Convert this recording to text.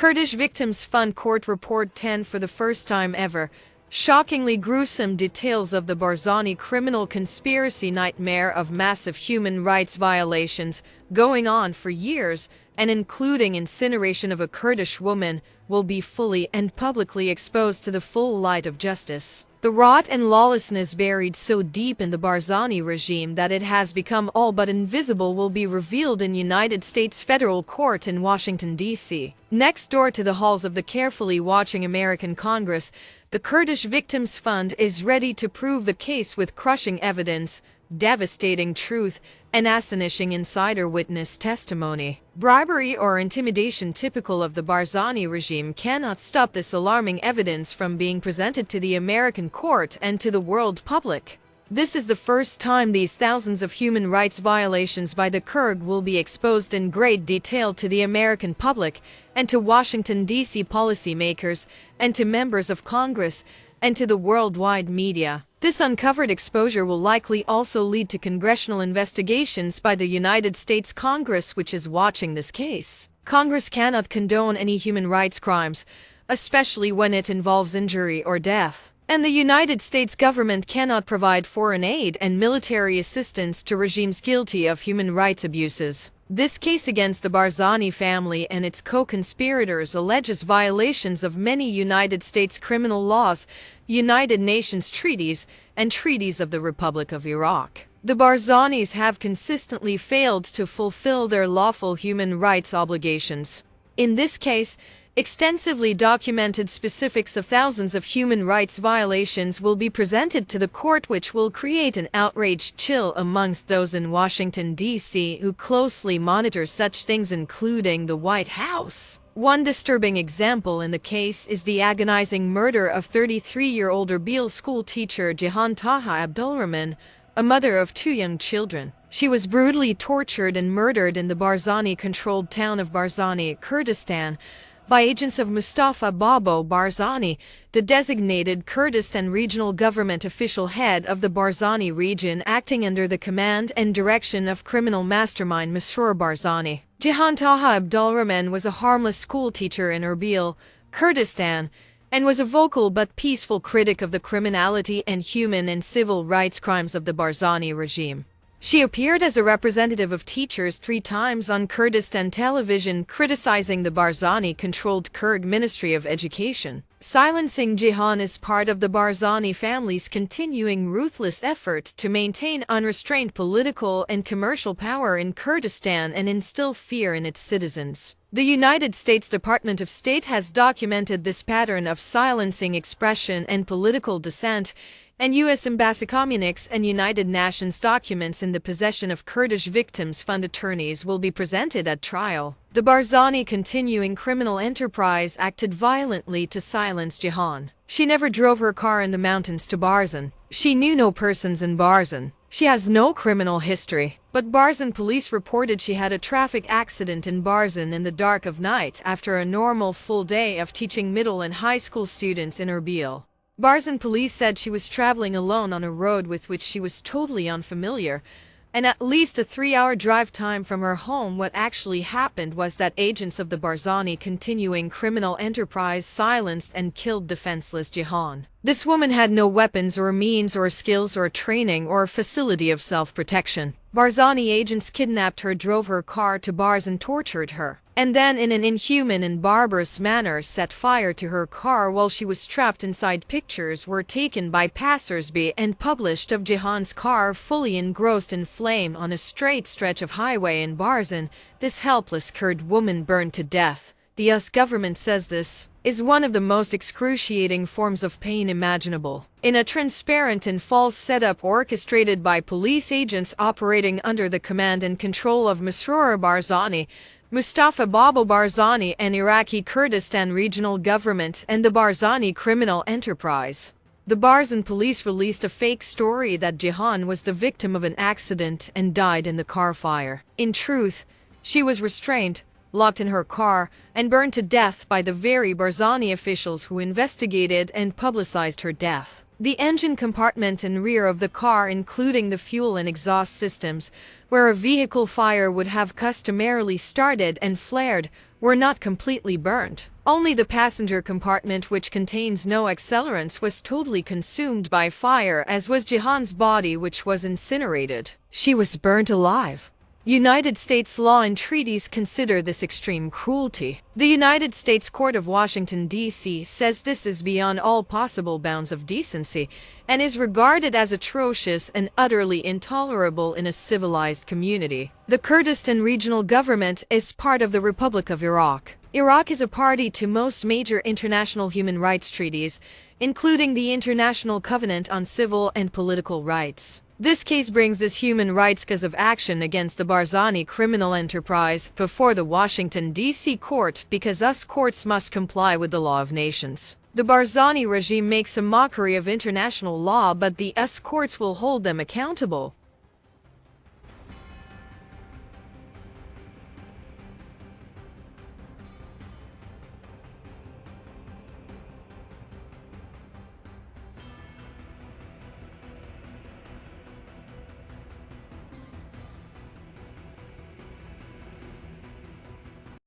Kurdish Victims Fund Court Report 10 for the first time ever. Shockingly gruesome details of the Barzani criminal conspiracy nightmare of massive human rights violations going on for years and including incineration of a Kurdish woman will be fully and publicly exposed to the full light of justice. The rot and lawlessness buried so deep in the Barzani regime that it has become all but invisible will be revealed in United States federal court in Washington, D.C. Next door to the halls of the carefully watching American Congress, the Kurdish Victims Fund is ready to prove the case with crushing evidence, devastating truth, and astonishing insider witness testimony. Bribery or intimidation typical of the Barzani regime cannot stop this alarming evidence from being presented to the American court and to the world public. This is the first time these thousands of human rights violations by the Kurd will be exposed in great detail to the American public and to Washington, D.C. policymakers and to members of Congress and to the worldwide media. This uncovered exposure will likely also lead to congressional investigations by the United States Congress, which is watching this case. Congress cannot condone any human rights crimes, especially when it involves injury or death. And the United States government cannot provide foreign aid and military assistance to regimes guilty of human rights abuses. This case against the Barzani family and its co-conspirators alleges violations of many United States criminal laws, United Nations treaties, and treaties of the Republic of Iraq. The Barzanis have consistently failed to fulfill their lawful human rights obligations. In this case, extensively documented specifics of thousands of human rights violations will be presented to the court, which will create an outraged chill amongst those in Washington, D.C. who closely monitor such things, including the White House. One disturbing example in the case is the agonizing murder of 33-year-old Erbil school teacher Jihan Taha Abdulrahman, a mother of 2 young children. She was brutally tortured and murdered in the Barzani-controlled town of Barzani, Kurdistan, by agents of Mustafa Babo Barzani, the designated Kurdistan regional government official head of the Barzani region, acting under the command and direction of criminal mastermind Masroor Barzani. Jihan Taha Abdulrahman was a harmless school teacher in Erbil, Kurdistan, and was a vocal but peaceful critic of the criminality and human and civil rights crimes of the Barzani regime. She appeared as a representative of teachers 3 times on Kurdistan television, criticizing the Barzani-controlled Kurd Ministry of Education. Silencing Jihan is part of the Barzani family's continuing ruthless effort to maintain unrestrained political and commercial power in Kurdistan and instill fear in its citizens. The United States Department of State has documented this pattern of silencing expression and political dissent, and U.S. Embassy communiques and United Nations documents in the possession of Kurdish Victims Fund attorneys will be presented at trial. The Barzani continuing criminal enterprise acted violently to silence Jihan. She never drove her car in the mountains to Barzan. She knew no persons in Barzan. She has no criminal history. But Barzan police reported she had a traffic accident in Barzan in the dark of night after a normal full day of teaching middle and high school students in Erbil. Barzan police said she was traveling alone on a road with which she was totally unfamiliar, and at least a 3-hour drive time from her home. What actually happened was that agents of the Barzani continuing criminal enterprise silenced and killed defenseless Jihan. This woman had no weapons or means or skills or training or facility of self-protection. Barzani agents kidnapped her, drove her car to Barzan, tortured her, and then in an inhuman and barbarous manner set fire to her car while she was trapped inside. Pictures were taken by passersby and published of Jihan's car fully engrossed in flame on a straight stretch of highway in Barzan. This helpless Kurd woman burned to death. The US government says this is one of the most excruciating forms of pain imaginable. In a transparent and false setup orchestrated by police agents operating under the command and control of Masroor Barzani, Mustafa Babo Barzani, and Iraqi Kurdistan regional government and the Barzani criminal enterprise. The Barzan police released a fake story that Jihan was the victim of an accident and died in the car fire. In truth, she was restrained, locked in her car, and burned to death by the very Barzani officials who investigated and publicized her death. The engine compartment and rear of the car, including the fuel and exhaust systems, where a vehicle fire would have customarily started and flared, were not completely burnt. Only the passenger compartment, which contains no accelerants, was totally consumed by fire, as was Jihan's body, which was incinerated. She was burnt alive. United States law and treaties consider this extreme cruelty. The United States Court of Washington, D.C. says this is beyond all possible bounds of decency and is regarded as atrocious and utterly intolerable in a civilized community. The Kurdistan regional government is part of the Republic of Iraq. Iraq is a party to most major international human rights treaties, including the International Covenant on Civil and Political Rights. This case brings this human rights cause of action against the Barzani criminal enterprise before the Washington, D.C. court because us courts must comply with the law of nations. The Barzani regime makes a mockery of international law, but the US courts will hold them accountable.